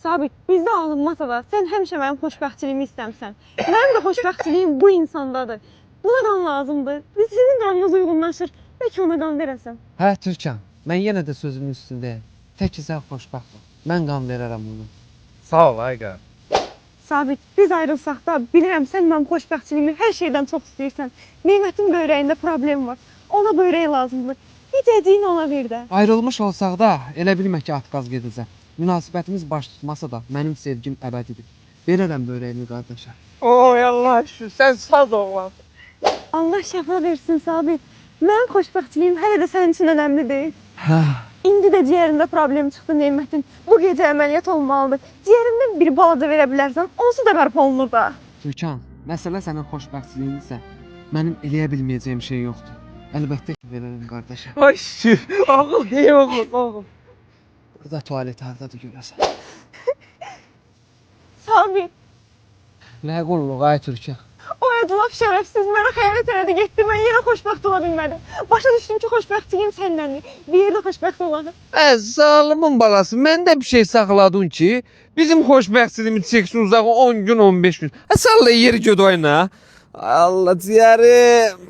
Sabit, bizdə alınmasa da sən həmişə mənim xoşbəxtçiliyimi istəmsən. Mənim də xoşbəxtçiliyim bu insandadır. Buna qan lazımdır. Sizin qanınız uyğunlaşır. Bəlkə ona qan verəsən. Hə Türkan, mən yenə də sözümün üstündəyəm. Tək ki sən xoşbəxt ol. Mən qan verərəm bunu. Sağ ol Ayqa. Sabit, biz ayrılsaq da bilirəm sən mənim xoşbəxtçiliyimi hər şeydən çox istəyirsən. Nemətin böyrəyində problem var. Ona böyrək lazımdır. Heç ədiyin ona ver də. Ayrılmış olsaq da elə bilmə ki atqaz gedəcək. Münasibətimiz baş tutmasa da mənim sevgim əbədidir. Verərəm böyrəyimi qardaşa. Oy Allah şükür, sən sağ oğlan. Allah şəfa versin Sabit. Mənim xoşbəxtçiliyim hələ də sənin üçün önəmli deyil. Hə. İndi də ciyərində problem çıxdı Nemətin. Bu gecə əməliyyat olmalıdır. Ciyərindən bir balaca verə bilərsən, onsu da bərpa olunur da. Türkan, məsələ sənin xoşbəxtçiliyinsə, mənim eləyə bilməyəcəyim şey yoxdur. Əlbəttə ki verərəm qardaşa. Ay şükür, oğul, hey oğul, oğul. Burada tualet hardadır görəsən. Sabit, Nə qulluq ay Türkan. o ədlaf şərəfsiz mənə xəyanət elədi, getdi. Mən yenə xoşbəxt ola bilmədim. Başa düşdüm ki, xoşbəxtçiliyim səndəndir. Bir yerdə xoşbəxt olalım. Zalımın balası, məndə bir şey saxladın ki, bizim xoşbəxtçiliyimiz çəksin uzağı 10 gün, 15 gün. Salla yeri göd oyna. Allah ciyərim.